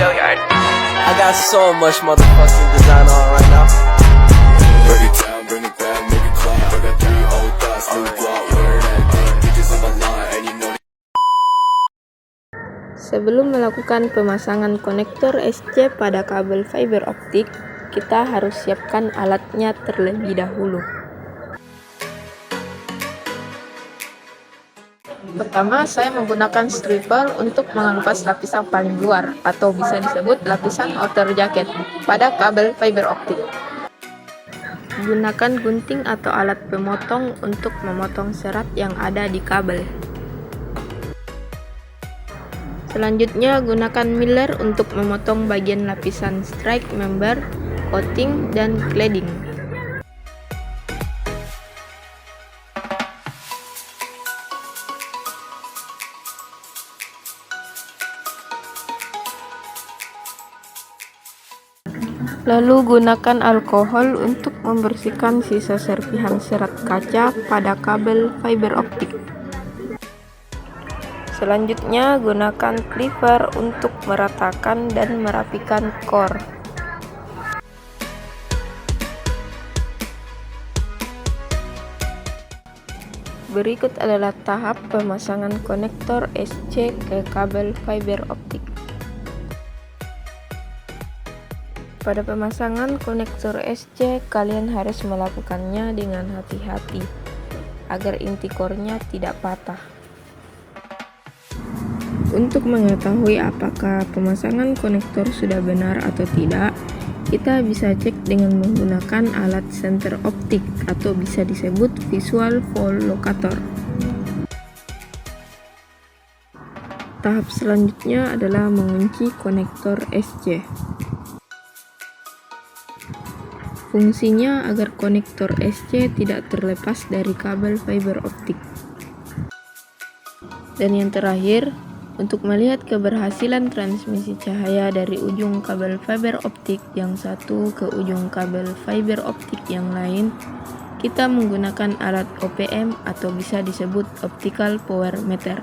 I got so much motherfucking design on right now. Break it down, bring it back, make it clap. I got 3 old thoughts, new guap, where that thing. Bitches on my line, and you know. Sebelum melakukan pemasangan konektor SC pada kabel fiber optik, kita harus siapkan alatnya terlebih dahulu. Pertama, saya menggunakan stripper untuk mengelupas lapisan paling luar, atau bisa disebut lapisan outer jacket, pada kabel fiber optik. Gunakan gunting atau alat pemotong untuk memotong serat yang ada di kabel. Selanjutnya, gunakan miller untuk memotong bagian lapisan strike member, coating, dan cladding. Lalu gunakan alkohol untuk membersihkan sisa serpihan serat kaca pada kabel fiber optik. Selanjutnya, gunakan cleaver untuk meratakan dan merapikan core. Berikut adalah tahap pemasangan konektor SC ke kabel fiber optik. Pada pemasangan konektor SC, kalian harus melakukannya dengan hati-hati agar inti core-nya tidak patah. Untuk mengetahui apakah pemasangan konektor sudah benar atau tidak, kita bisa cek dengan menggunakan alat senter optik atau bisa disebut visual fault locator. Tahap selanjutnya adalah mengunci konektor SC. Fungsinya agar konektor SC tidak terlepas dari kabel fiber optik. Dan yang terakhir, untuk melihat keberhasilan transmisi cahaya dari ujung kabel fiber optik yang satu ke ujung kabel fiber optik yang lain, kita menggunakan alat OPM atau bisa disebut optical power meter.